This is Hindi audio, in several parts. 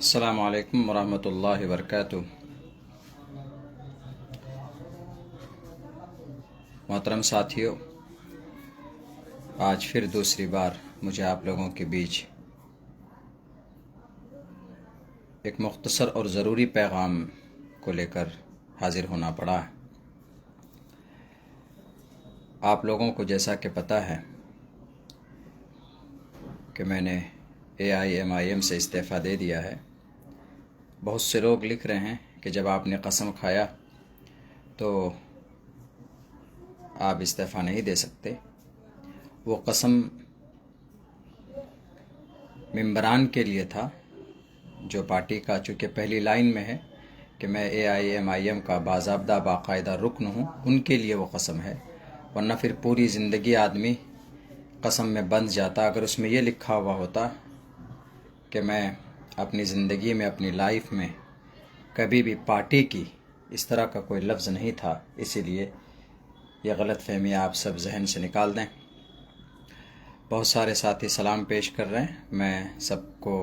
अस्सलामु अलैकुम वरहमतुल्लाहि वबरकातुहू। मोहतरम साथियों, आज फिर दूसरी बार मुझे आप लोगों के बीच एक मुख्तसर और ज़रूरी पैगाम को लेकर हाज़िर होना पड़ा है। आप लोगों को जैसा कि पता है कि मैंने AIMIM से इस्तीफ़ा दे दिया है। बहुत से लोग लिख रहे हैं कि जब आपने कसम खाया तो आप इस्तीफ़ा नहीं दे सकते। वो कसम मेंबरान के लिए था जो पार्टी का चूँकि पहली लाइन में है कि मैं AIMIM का बाज़ाब्ता बाकायदा रुकन हूँ, उनके लिए वो कसम है। वरना फिर पूरी ज़िंदगी आदमी कसम में बंध जाता। अगर उसमें ये लिखा हुआ होता कि मैं अपनी ज़िंदगी में, अपनी लाइफ में कभी भी पार्टी की इस तरह का कोई लफ्ज़ नहीं था, इसीलिए यह गलतफ़हमी आप सब जहन से निकाल दें। बहुत सारे साथी सलाम पेश कर रहे हैं, मैं सबको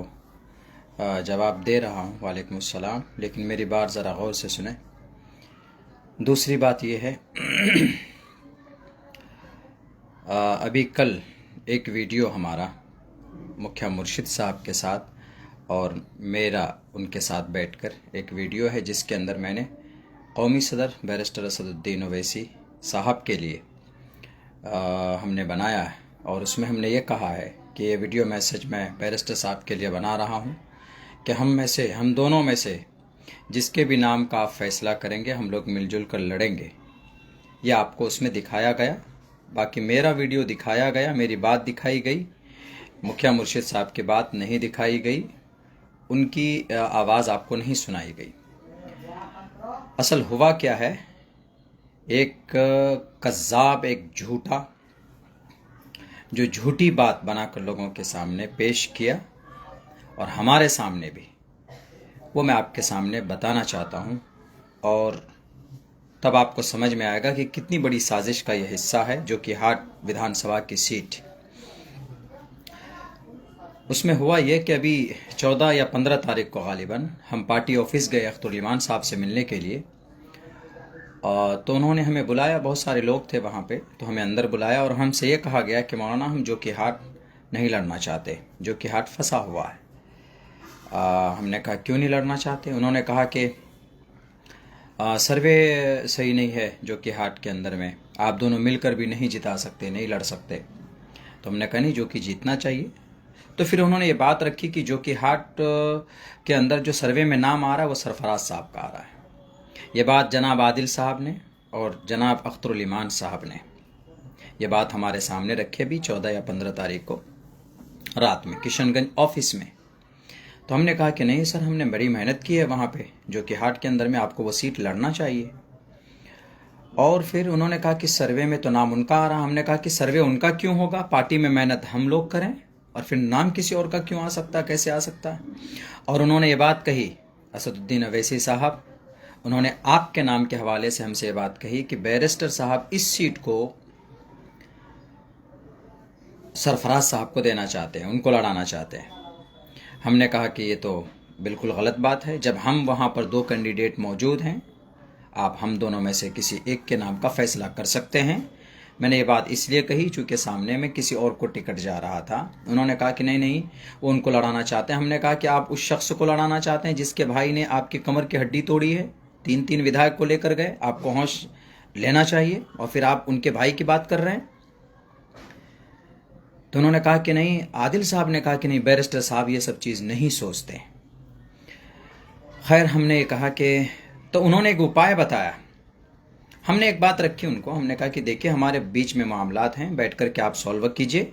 जवाब दे रहा हूँ, वालेकुम अस्सलाम, लेकिन मेरी बात ज़रा गौर से सुने। दूसरी बात यह है अभी कल एक वीडियो हमारा मुखिया मुर्शिद साहब के साथ और मेरा उनके साथ बैठकर एक वीडियो है जिसके अंदर मैंने कौमी सदर बैरिस्टर असदुद्दीन ओवैसी साहब के लिए हमने बनाया है। और उसमें हमने ये कहा है कि ये वीडियो मैसेज मैं बैरिस्टर साहब के लिए बना रहा हूँ कि हम दोनों में से जिसके भी नाम का आप फैसला करेंगे हम लोग मिलजुल कर लड़ेंगे। ये आपको उसमें दिखाया गया, बाकी मेरा वीडियो दिखाया गया, मेरी बात दिखाई गई, मुखिया मुर्शिद साहब की बात नहीं दिखाई गई, उनकी आवाज़ आपको नहीं सुनाई गई। असल हुआ क्या है, एक कज़्ज़ाब, एक झूठा जो झूठी बात बनाकर लोगों के सामने पेश किया और हमारे सामने भी, वो मैं आपके सामने बताना चाहता हूँ और तब आपको समझ में आएगा कि कितनी बड़ी साजिश का यह हिस्सा है। जो कि हाट विधानसभा की सीट, उसमें हुआ यह कि अभी 14 या 15 तारीख को गालिबन हम पार्टी ऑफिस गए अख्तरुल ईमान साहब से मिलने के लिए। तो उन्होंने हमें बुलाया, बहुत सारे लोग थे वहाँ पे, तो हमें अंदर बुलाया और हमसे ये कहा गया कि मौलाना हम जो कि हाट नहीं लड़ना चाहते, जो कि हाट फंसा हुआ है। हमने कहा क्यों नहीं लड़ना चाहते? उन्होंने कहा कि सर्वे सही नहीं है, जो कि हाट के अंदर में आप दोनों मिलकर भी नहीं जिता सकते, नहीं लड़ सकते। तो हमने कहा नहीं, जो कि जीतना चाहिए। तो फिर उन्होंने ये बात रखी कि जो कि हाट के अंदर जो सर्वे में नाम आ रहा है वो सरफराज साहब का आ रहा है। ये बात जनाब आदिल साहब ने और जनाब अख्तरुल ईमान साहब ने ये बात हमारे सामने रखी अभी 14 या 15 तारीख को रात में किशनगंज ऑफिस में। तो हमने कहा कि नहीं सर, हमने बड़ी मेहनत की है वहाँ पे, जो कि हाट के अंदर में आपको वो सीट लड़ना चाहिए। और फिर उन्होंने कहा कि सर्वे में तो नाम उनका आ रहा। हमने कहा कि सर्वे उनका क्यों होगा, पार्टी में मेहनत हम लोग करें और फिर नाम किसी और का क्यों आ सकता है, कैसे आ सकता है? और उन्होंने ये बात कही, असदुद्दीन ओवैसी साहब, उन्होंने आपके नाम के हवाले से हमसे ये बात कही कि बैरिस्टर साहब इस सीट को सरफराज साहब को देना चाहते हैं, उनको लड़ाना चाहते हैं। हमने कहा कि ये तो बिल्कुल गलत बात है। जब हम वहाँ पर 2 कैंडिडेट मौजूद हैं, आप हम दोनों में से किसी एक के नाम का फैसला कर सकते हैं। मैंने ये बात इसलिए कही चूँकि सामने में किसी और को टिकट जा रहा था। उन्होंने कहा कि नहीं, वो उनको लड़ाना चाहते हैं। हमने कहा कि आप उस शख्स को लड़ाना चाहते हैं जिसके भाई ने आपकी कमर की हड्डी तोड़ी है, 3 विधायक को लेकर गए, आपको होश लेना चाहिए और फिर आप उनके भाई की बात कर रहे हैं। तो उन्होंने कहा कि नहीं, आदिल साहब ने कहा कि नहीं, बैरिस्टर साहब ये सब चीज़ नहीं सोचते। खैर, हमने ये कहा कि, तो उन्होंने एक उपाय बताया। हमने एक बात रखी उनको, हमने कहा कि देखिए हमारे बीच में मामलात हैं, बैठ कर के आप सॉल्व कीजिए।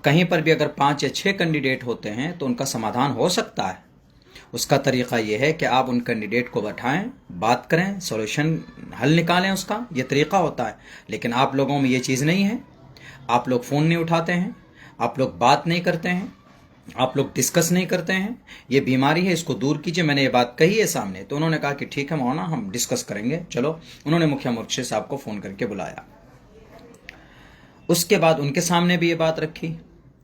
कहीं पर भी अगर 5 या 6 कैंडिडेट होते हैं तो उनका समाधान हो सकता है। उसका तरीक़ा यह है कि आप उन कैंडिडेट को बैठाएं, बात करें, सॉल्यूशन हल निकालें, उसका ये तरीक़ा होता है। लेकिन आप लोगों में ये चीज़ नहीं है। आप लोग फ़ोन नहीं उठाते हैं, आप लोग बात नहीं करते हैं, आप लोग डिस्कस नहीं करते हैं। ये बीमारी है, इसको दूर कीजिए। मैंने ये बात कही है सामने। तो उन्होंने कहा कि ठीक है मौलाना, हम डिस्कस करेंगे, चलो। उन्होंने मुखिया मुर्शिद साहब को फ़ोन करके बुलाया। उसके बाद उनके सामने भी ये बात रखी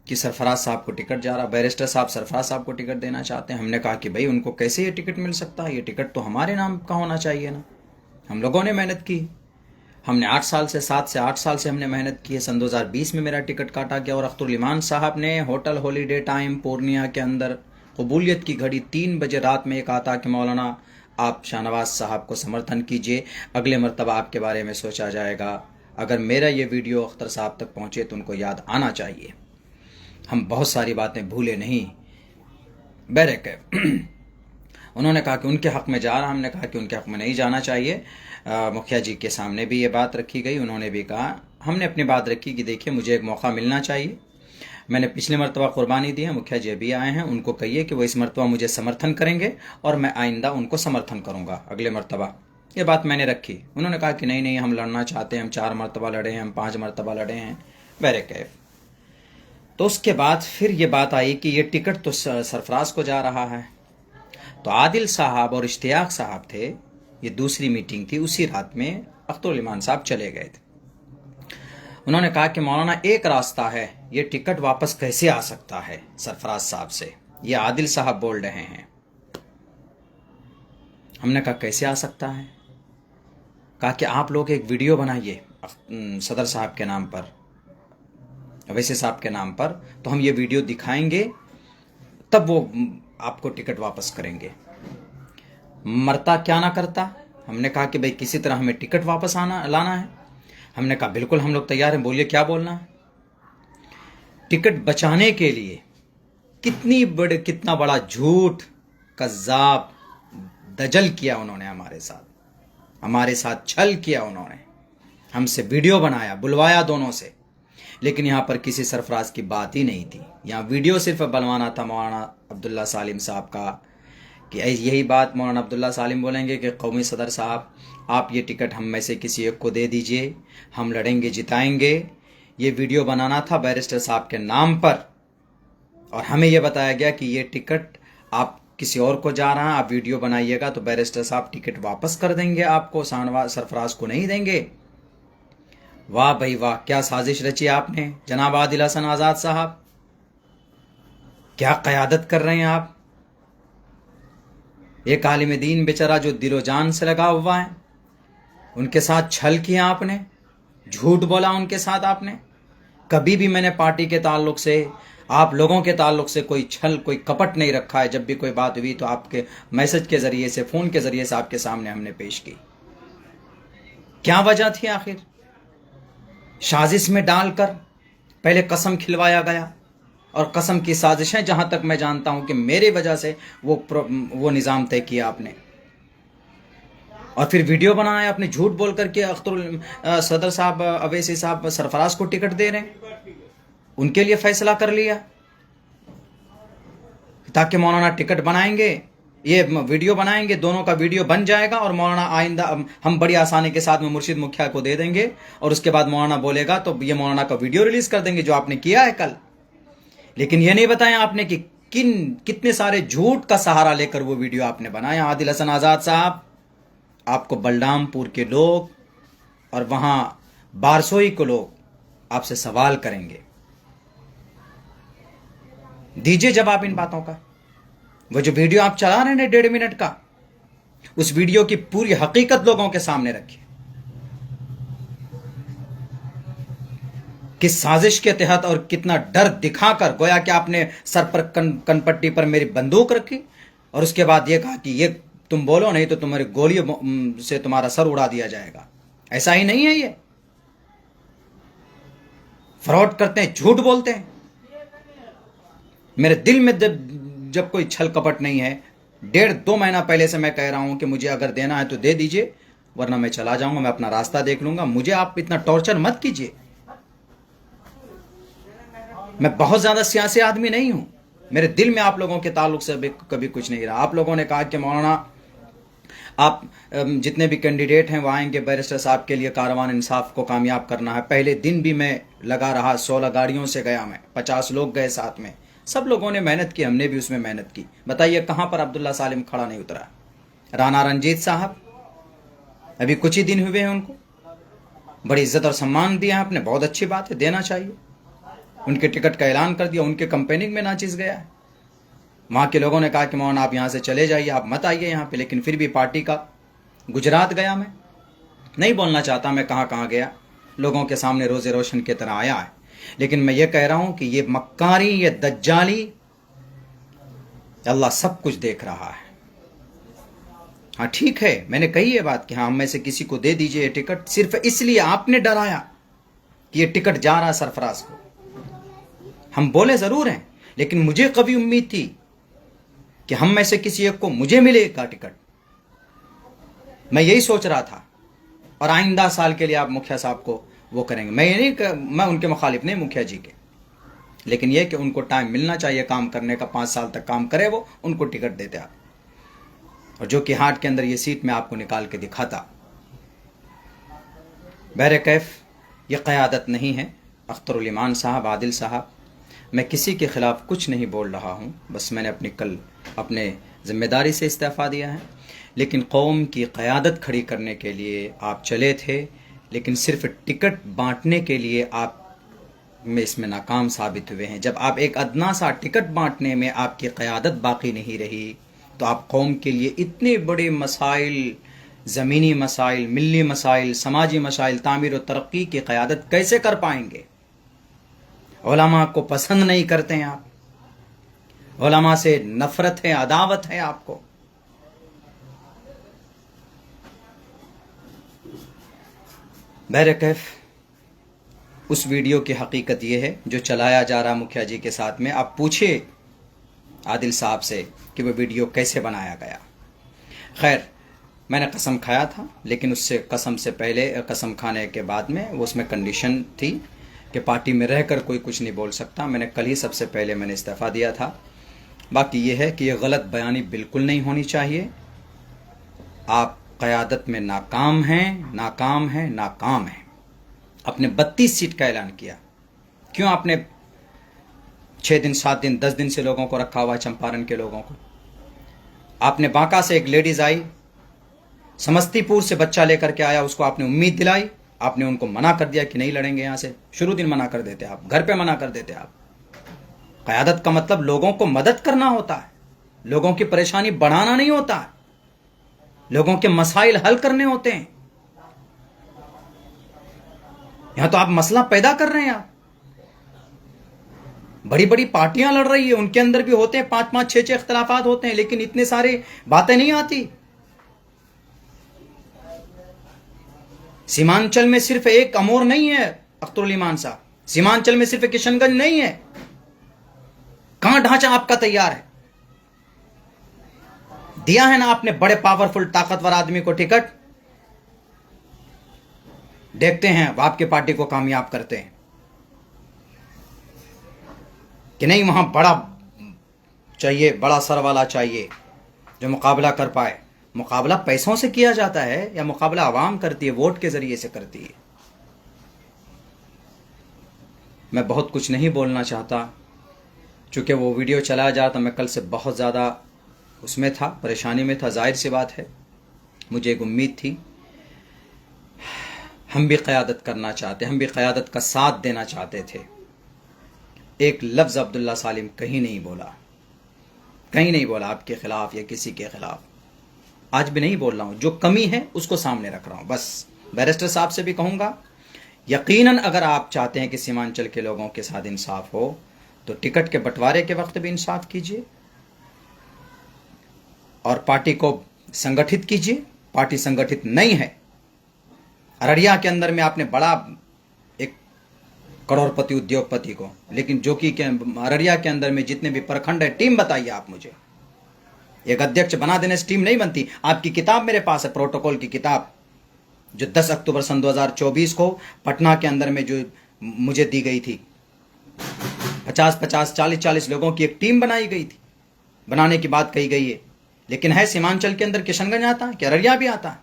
कि सरफराज साहब को टिकट जा रहा, बैरिस्टर साहब सरफराज साहब को टिकट देना चाहते हैं। हमने कहा कि भाई उनको कैसे ये टिकट मिल सकता है, ये टिकट तो हमारे नाम का होना चाहिए ना, हम लोगों ने मेहनत की, हमने 8 साल से 7 से 8 साल से हमने मेहनत की है। सन 2020 में मेरा टिकट काटा गया और अख्तरुल इमान साहब ने होटल हॉलीडे टाइम पूर्णिया के अंदर कबूलियत की घड़ी 3 बजे रात में एक आता कि मौलाना आप शाहनवाज साहब को समर्थन कीजिए, अगले मरतबा आपके बारे में सोचा जाएगा। अगर मेरा ये वीडियो अख्तर साहब तक पहुँचे तो उनको याद आना चाहिए, हम बहुत सारी बातें भूले नहीं। बैरक उन्होंने कहा कि उनके हक़ में जा रहा, हमने कहा कि उनके हक़ में नहीं जाना चाहिए। मुखिया जी के सामने भी ये बात रखी गई, उन्होंने भी कहा, हमने अपनी बात रखी कि देखिए मुझे एक मौका मिलना चाहिए, मैंने पिछले मरतबा कुर्बानी दी है, मुखिया जी अभी आए हैं, उनको कहिए कि वो इस मरतबा मुझे समर्थन करेंगे और मैं आइंदा उनको समर्थन करूँगा अगले मरतबा। ये बात मैंने रखी। उन्होंने कहा कि नहीं नहीं हम लड़ना चाहते हैं, हम 4 मरतबा लड़े हैं, हम 5 मरतबा लड़े हैं, बहरे कैफ। तो उसके बाद फिर ये बात आई कि ये टिकट तो सरफराज को जा रहा है। तो आदिल साहब और इश्तियाक साहब थे, ये दूसरी मीटिंग थी, उसी रात में अख्तरुल इमान साहब चले गए थे। उन्होंने कहा कि मौलाना एक रास्ता है, ये टिकट वापस कैसे आ सकता है सरफराज साहब से, ये आदिल साहब बोल रहे हैं। हमने कहा कैसे आ सकता है? कहा कि आप लोग एक वीडियो बनाइए सदर साहब के नाम पर, अवैसी साहब के नाम पर, तो हम ये वीडियो दिखाएंगे, तब वो आपको टिकट वापस करेंगे। मरता क्या ना करता। हमने कहा कि भाई किसी तरह हमें टिकट वापस लाना है। हमने कहा बिल्कुल हम लोग तैयार हैं, बोलिए क्या बोलना है। टिकट बचाने के लिए कितना बड़ा झूठ, कज़्ज़ाब, दजल किया उन्होंने हमारे साथ छल किया उन्होंने, हमसे वीडियो बनाया, बुलवाया दोनों से, लेकिन यहाँ पर किसी सरफराज की बात ही नहीं थी। यहाँ वीडियो सिर्फ बनवाना था मौलाना अब्दुल्ला सालिम साहब का, कि यही बात मौलाना अब्दुल्ला सालिम बोलेंगे कि कौमी सदर साहब आप ये टिकट हम में से किसी एक को दे दीजिए, हम लड़ेंगे जिताएंगे। ये वीडियो बनाना था बैरिस्टर साहब के नाम पर, और हमें यह बताया गया कि ये टिकट आप किसी और को जा रहा है, आप वीडियो बनाइएगा तो बैरिस्टर साहब टिकट वापस कर देंगे आपको, सरफराज को नहीं देंगे। वाह भाई वाह, क्या साजिश रची आपने जनाब आदिल हसन आज़ाद साहब, क्या क़यादत कर रहे हैं आप। एक आलिम दीन बेचारा जो दिलो जान से लगा हुआ है, उनके साथ छल किया आपने, झूठ बोला उनके साथ आपने। कभी भी मैंने पार्टी के ताल्लुक से, आप लोगों के ताल्लुक से कोई छल, कोई कपट नहीं रखा है। जब भी कोई बात हुई तो आपके मैसेज के ज़रिए से, फ़ोन के ज़रिए से आपके सामने हमने पेश की। क्या वजह थी आखिर? साजिश में डालकर पहले कसम खिलवाया गया, और कसम की साजिशें जहां तक मैं जानता हूं कि मेरी वजह से वो निज़ाम तय किया आपने, और फिर वीडियो बनाया आपने झूठ बोल करके अख्तरुल सदर साहब, अवैसी साहब सरफराज को टिकट दे रहे हैं, उनके लिए फैसला कर लिया ताकि मौलाना टिकट बनाएंगे, ये वीडियो बनाएंगे, दोनों का वीडियो बन जाएगा और मौलाना आइंदा हम बड़ी आसानी के साथ में मुर्शिद मुखिया को दे देंगे, और उसके बाद मौलाना बोलेगा तो ये मौलाना का वीडियो रिलीज कर देंगे जो आपने किया है कल। लेकिन ये नहीं बताया आपने कि कितने सारे झूठ का सहारा लेकर वो वीडियो आपने बनाया। आदिल हसन आज़ाद साहब, आपको बलरामपुर के लोग और वहां बारसोई के लोग आपसे सवाल करेंगे, दीजिए जवाब इन बातों का। वो जो वीडियो आप चला रहे हैं 1.5 मिनट का, उस वीडियो की पूरी हकीकत लोगों के सामने रखिए, किस साजिश के तहत और कितना डर दिखाकर गोया कि आपने सर पर कनपट्टी पर मेरी बंदूक रखी, और उसके बाद ये कहा कि ये तुम बोलो नहीं तो तुम्हारी गोलियों से तुम्हारा सर उड़ा दिया जाएगा। ऐसा ही नहीं है, ये फ्रॉड करते हैं, झूठ बोलते हैं। मेरे दिल में जब कोई छल कपट नहीं है, 1.5-2 महीना पहले से मैं कह रहा हूं कि मुझे अगर देना है तो दे दीजिए, वरना मैं चला जाऊंगा, मैं अपना रास्ता देख लूंगा, मुझे आप इतना टॉर्चर मत कीजिए। मैं बहुत ज्यादा सियासी आदमी नहीं हूं, मेरे दिल में आप लोगों के ताल्लुक से कभी कुछ नहीं रहा। आप लोगों ने कहा कि मौलाना आप जितने भी कैंडिडेट हैं वो आएंगे, बैरिस्टर साहब के लिए कारवान इंसाफ को कामयाब करना है। पहले दिन भी मैं लगा रहा, 16 गाड़ियों से गया मैं, 50 लोग गए साथ में, सब लोगों ने मेहनत की, हमने भी उसमें मेहनत की। बताइए कहां पर अब्दुल्ला सालिम खड़ा नहीं उतरा? राना रंजीत साहब अभी कुछ ही दिन हुए हैं, उनको बड़ी इज्जत और सम्मान दिया आपने, बहुत अच्छी बात है, देना चाहिए। उनके टिकट का ऐलान कर दिया, उनके कंपेनिंग में नाचिस गया है। वहाँ के लोगों ने कहा कि मोहन आप यहाँ से चले जाइए, आप मत आइए यहाँ पे, लेकिन फिर भी पार्टी का गुजरात गया। मैं नहीं बोलना चाहता मैं कहाँ कहाँ गया, लोगों के सामने रोज़े रोशन की तरह आया है, लेकिन मैं ये कह रहा हूँ कि ये मक्कारी, ये दज्जाली, अल्लाह सब कुछ देख रहा है। हाँ ठीक है, मैंने कही ये बात कि हाँ हम में से किसी को दे दीजिए ये टिकट, सिर्फ इसलिए आपने डराया कि ये टिकट जा रहा है सरफराज को। हम बोले ज़रूर हैं, लेकिन मुझे कभी उम्मीद थी कि हम में से किसी एक को मुझे मिलेगा टिकट। मैं यही सोच रहा था, और आइंदा साल के लिए आप मुखिया साहब को वो करेंगे। मैं ये नहीं, मैं उनके मुखालिफ नहीं मुखिया जी के, लेकिन यह कि उनको टाइम मिलना चाहिए काम करने का, 5 साल तक काम करे वो, उनको टिकट देते आप। और जो कि हार्ट के अंदर ये सीट मैं आपको निकाल के दिखाता। बहरे कैफ ये क़यादत नहीं है। अख्तरुल ईमान साहब, आदिल साहब, मैं किसी के ख़िलाफ़ कुछ नहीं बोल रहा हूँ, बस मैंने अपने ज़िम्मेदारी से इस्तीफ़ा दिया है। लेकिन कौम की क़यादत खड़ी करने के लिए आप चले थे, लेकिन सिर्फ टिकट बांटने के लिए आप में इसमें नाकाम साबित हुए हैं। जब आप एक अदना सा टिकट बांटने में आपकी क़यादत बाकी नहीं रही, तो आप कौम के लिए इतने बड़े मसाइल, ज़मीनी मसाइल, मिली मसाइल, समाजी मसाइल, तामीर और तरक्की की क़यादत कैसे कर पाएंगे? उलमा को पसंद नहीं करते हैं आप, उलमा से नफ़रत है, अदावत है आपको। बहरकैफ उस वीडियो की हकीकत यह है जो चलाया जा रहा मुखिया जी के साथ में। आप पूछिए आदिल साहब से कि वो वीडियो कैसे बनाया गया। खैर, मैंने कसम खाया था, लेकिन उससे कसम से पहले, कसम खाने के बाद में उसमें कंडीशन थी कि पार्टी में रहकर कोई कुछ नहीं बोल सकता। मैंने कल ही सबसे पहले मैंने इस्तीफ़ा दिया था। बाकी ये है कि ये गलत बयानी बिल्कुल नहीं होनी चाहिए। आप क़यादत में नाकाम हैं, नाकाम हैं, नाकाम हैं। आपने 32 सीट का ऐलान किया, क्यों आपने 6 दिन, 7 दिन, 10 दिन से लोगों को रखा हुआ, चंपारण के लोगों को? आपने बांका से एक लेडीज आई, समस्तीपुर से बच्चा लेकर के आया, उसको आपने उम्मीद दिलाई, आपने उनको मना कर दिया कि नहीं लड़ेंगे यहाँ से। शुरू दिन मना कर देते आप, घर पे मना कर देते आप। क़यादत का मतलब लोगों को मदद करना होता है, लोगों की परेशानी बढ़ाना नहीं होता है, लोगों के मसाइल हल करने होते हैं। यहां तो आप मसला पैदा कर रहे हैं। आप बड़ी बड़ी पार्टियां लड़ रही है, उनके अंदर भी होते हैं 5-5, 6-6 इख्तलाफात होते हैं, लेकिन इतने सारे बातें नहीं आती। सीमांचल में सिर्फ एक अमोर नहीं है अख्तरुल ईमान साहब, सीमांचल में सिर्फ किशनगंज नहीं है। कहां ढांचा आपका तैयार है? दिया है ना आपने बड़े पावरफुल ताकतवर आदमी को टिकट, देखते हैं आपके पार्टी को कामयाब करते हैं कि नहीं। वहां बड़ा चाहिए, बड़ा सर वाला चाहिए जो मुकाबला कर पाए। मुकाबला पैसों से किया जाता है या मुकाबला आवाम करती है, वोट के जरिए से करती है। मैं बहुत कुछ नहीं बोलना चाहता, चूंकि वो वीडियो चलाया जा रहा था, मैं कल से बहुत ज़्यादा उसमें था, परेशानी में था। जाहिर सी बात है, मुझे एक उम्मीद थी, हम भी क़यादत करना चाहते, हम भी क़यादत का साथ देना चाहते थे। एक लफ्ज़ अब्दुल्ला सालिम कहीं नहीं बोला, कहीं नहीं बोला आपके ख़िलाफ़ या किसी के ख़िलाफ़। आज भी नहीं बोल रहा हूँ, जो कमी है उसको सामने रख रहा हूँ बस। बैरिस्टर साहब से भी कहूँगा, यकीनन अगर आप चाहते हैं कि सीमांचल के लोगों के साथ इंसाफ हो, तो टिकट के बंटवारे के वक्त भी इंसाफ कीजिए और पार्टी को संगठित कीजिए। पार्टी संगठित नहीं है। अररिया के अंदर में आपने बड़ा एक करोड़पति उद्योगपति को, लेकिन जो कि अररिया के अंदर में जितने भी प्रखंड है, टीम बताइए आप मुझे। एक अध्यक्ष बना देने से टीम नहीं बनती। आपकी किताब मेरे पास है, प्रोटोकॉल की किताब, जो 10 अक्टूबर सन 2024 को पटना के अंदर में जो मुझे दी गई थी। 50-50, 40-40 लोगों की एक टीम बनाई गई थी, बनाने की बात कही गई है। लेकिन है सीमांचल के अंदर किशनगंज आता है कि अररिया भी आता है?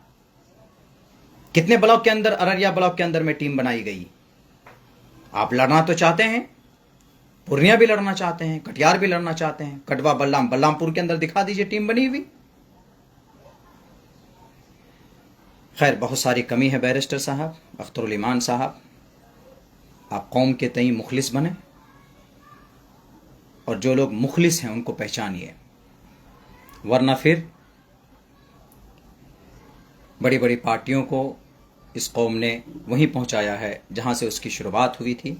कितने ब्लॉक के अंदर, अररिया ब्लॉक के अंदर में टीम बनाई गई? आप लड़ना तो चाहते हैं, पूर्णिया भी लड़ना चाहते हैं, कटिहार भी लड़ना चाहते हैं, कटवा, बलरामपुर के अंदर दिखा दीजिए टीम बनी हुई। खैर, बहुत सारी कमी है बैरिस्टर साहब, अख्तरुल ईमान साहब। आप कौम के तई मुखलिस बने, और जो लोग मुखलिस हैं उनको पहचानिए, वरना फिर बड़ी बड़ी पार्टियों को इस कौम ने वहीं पहुंचाया है जहां से उसकी शुरुआत हुई थी।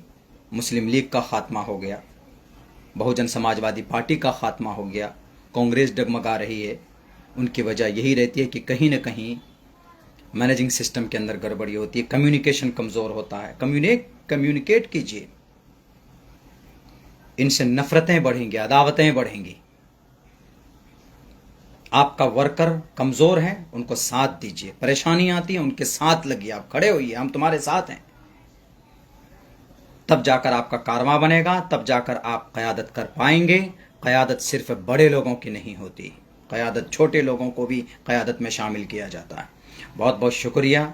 मुस्लिम लीग का खात्मा हो गया, बहुजन समाजवादी पार्टी का खात्मा हो गया, कांग्रेस डगमगा रही है। उनकी वजह यही रहती है कि कहीं ना कहीं मैनेजिंग सिस्टम के अंदर गड़बड़ी होती है, कम्युनिकेशन कमज़ोर होता है। कम्युनिकेट कीजिए, इनसे नफरतें बढ़ेंगी, अदावतें बढ़ेंगी। आपका वर्कर कमज़ोर है, उनको साथ दीजिए। परेशानी आती है, उनके साथ लगिए, आप खड़े होइए, हम तुम्हारे साथ हैं। तब जाकर आपका कारवां बनेगा, तब जाकर आप क़यादत कर पाएंगे। क़यादत सिर्फ बड़े लोगों की नहीं होती, क़यादत छोटे लोगों को भी क़यादत में शामिल किया जाता है। बहुत बहुत शुक्रिया।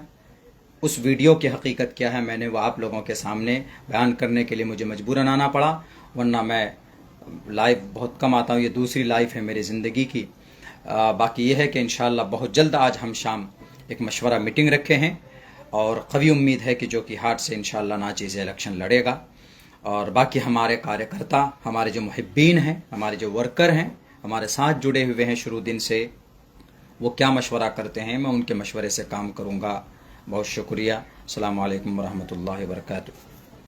उस वीडियो की हकीकत क्या है मैंने वो आप लोगों के सामने बयान करने के लिए मुझे मजबूरन आना पड़ा, वरना मैं लाइव बहुत कम आता हूँ। ये दूसरी लाइव है मेरी ज़िंदगी की। बाकी ये है कि इंशाअल्लाह बहुत जल्द आज हम शाम एक मशवरा मीटिंग रखे हैं और कवी उम्मीद है कि जो कि हार्ट से इंशाअल्लाह नाचीज़ इलेक्शन लड़ेगा। और बाकी हमारे कार्यकर्ता, हमारे जो मुहिब्बीन हैं, हमारे जो वर्कर हैं, हमारे साथ जुड़े हुए हैं शुरू दिन से, वो क्या मशवरा करते हैं मैं उनके मशवरे से काम करूँगा। बहुत शुक्रिया। अस्सलामु अलैकुम वरहमतुल्लाहि वबरकातुहू।